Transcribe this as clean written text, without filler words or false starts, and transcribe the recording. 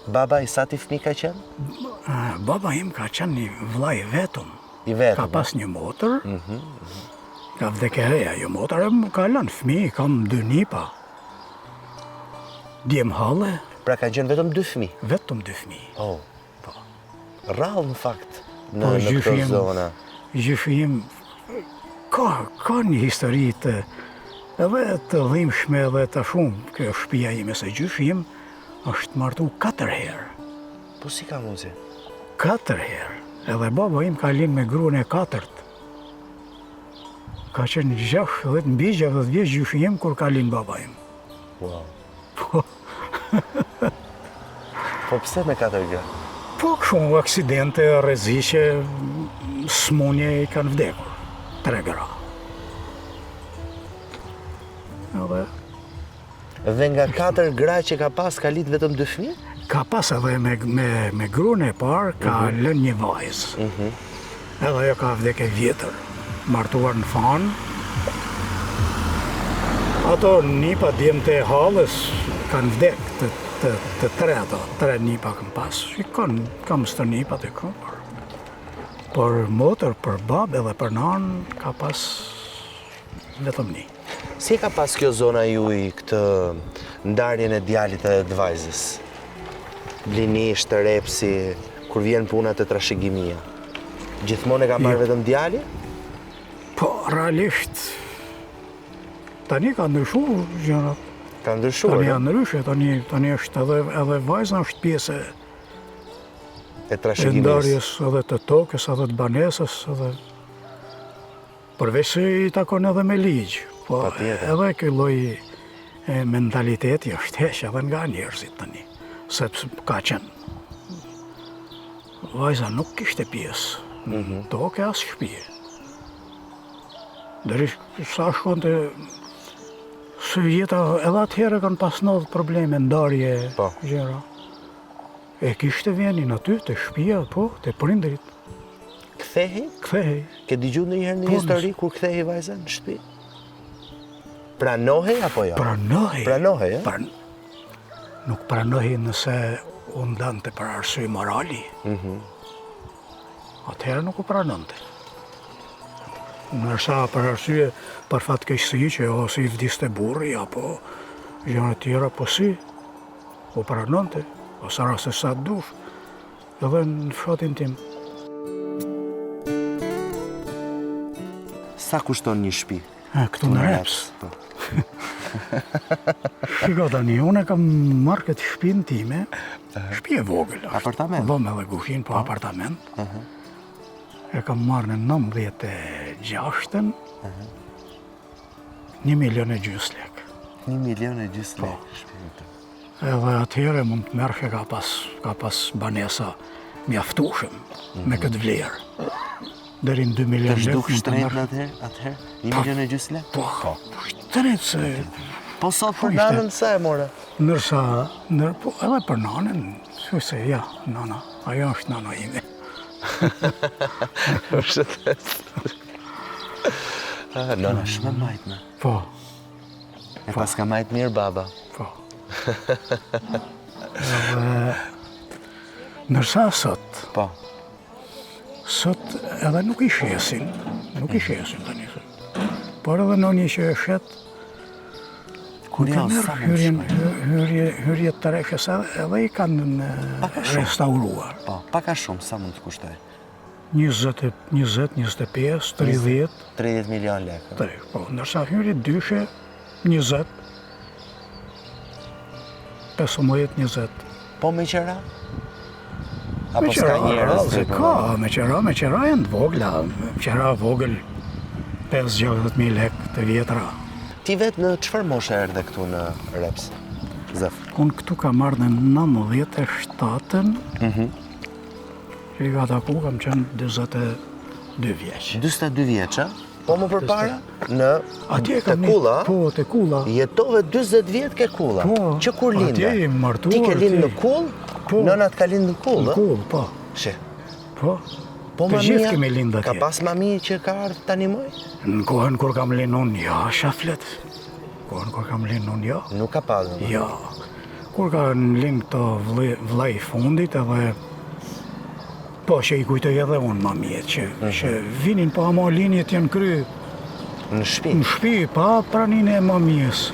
Baba i sa ti fëmi ka qenë? Baba im ka qenë një vllai vetëm. I vetëm. Ka pas një motër. Ka vdekë ajo motër, ka lënë fëmijë, kam 2 nipa. Djem halle. Pra ka qenë vetëm 2 fëmi? Vetëm 2 fëmijë. Oh. Po. Rrallë në fakt në këto zona. Gjyshi im ka një histori edhe të dhimbshme edhe të shumë kjo shtëpia ime, se gjyshi im është martu 4 herë. Po si ka mundsi? 4 herë. Edhe baba im ka lind me gruan e 4-të. Ka qenë 60 mbi 60 vjeç gjyshi im kur ka lind baba im. Wow. Po. Po pse me 4 gra? Po shumë aksidente, rreziqe, smunje i kanë vdekur. 3 gra. Dhe nga 4 gra që ka pas, ka lit vetëm 2 fëmijë? Ka pas edhe me gruan e parë, ka lënë një vajzë. Edhe ajo ka vdekë vjetër, martuar në Fan. Ato nipa djemtë e hallës kanë vdekë të 3 ato, 3 nipa kanë pas. Kam së nipat e këmë. Por motër, për babë edhe për nanë, ka pas vetëm një. Si ka pas kjo zona juj këtë ndarjen e djalit edhe të vajzës? Blinisht, të repsi, kur vjen punat e trashëgimia. Gjithmonë e ka marrë vetëm djali? Po, realisht, tani ka ndryshu gjërat. Ka ndryshuar? Tani janë ndryshe, tani është edhe vajza është pjesë e trashëgimisë. E ndarjes edhe të tokës, edhe të banesës, edhe përveç se i takon edhe me ligj. Po, edhe kjo lloj mentaliteti është heq edhe nga njerëzit tani. Sepse ka qenë. Vajza nuk kishte pjesë në tokë as shtëpi. Deri sa shkonte së jeta edhe atëherë kanë pas ndodhur probleme, ndarje, gjëra. E kishte vjenin aty te shtëpia, po, te prindërit. Kthehej? Kthehej. Ke dëgjuar ndonjëherë në histori kur kthehej vajza në shtëpi? Pranohej apo jo? Pranohej. Pranohej, Nuk pranohej nëse u ndante për arsye morali. Atëherë nuk u pranonte. Nërsa për arsye për fatkeqësi që ose i vdiste burri apo gjëra tjera, po si u pranonte, ose rase sa dush, edhe në fshatin tim. Sa kushton një shtëpi? Këtu në Reps. Shiko tani, unë kam marrë këtë shtëpinë time, shtëpi e vogël. Apartament? Vëmë edhe kushin, po apartament. E kam marrë në 96-ën, 1,5 lekë. 1,5 lekë shtëpi. Edhe atëherë mund të merrsh ka pas banesa mjaftueshëm me këtë vlerë. Deri në 2 milion lekë. Të shduh shtret në atëherë? 1,5 lekë? Po, shtret se... Po sot për nanën sa e more? Nërsa, edhe për nanën, se ja, nana, ajo është nana ime. Nana shumë majtë me. Po. E pas ka majtë mirë baba. Po. Nërsa sot. Po. Sot edhe nuk i shesin tani. Por edhe në një që e shetë, kur kanë hyrje të reshës edhe i kanë restauruar. Po, paka shumë, sa mund të kushtoj? 20, 25, 30. 30 milion lekë. Po, nërsa hyrje dyshe, 20. 15, 20. Po me qera? Apo s'ka njerëz? Ka, me qera e në vogla. Me qera vogël 5-6.000 lekë të vjetra. Ti vetë në çfarë moshe erdhe këtu në Reps? Zef? Unë këtu kam ardhe në 97-ën, që i ka taku kam qenë 22 vjeç. 22 vjeç, a? Po më përpara? Në Kulla? Po, te Kulla. Jetove 20 vjet ke Kulla? Po, që kur linde? Atje i martuar. Ti ke lindë në Kull? Po. Nënat ka lindë në Kull, Në Kull, po. She. Po. Po të gjithë kemi lindë atje. Ka pas mami që ka ardhë tani moj? Në kohën kur kam linë unë, ja, shaflet. Kohën kur kam linë unë, ja. Nuk ka pas, Ja. kur ka në linë këto vllai fundit edhe po që i kujtoj edhe unë ma mjetë që vinin pa ama linjet janë kry Në shtëpi. në shtëpi pa praninë e mamijes.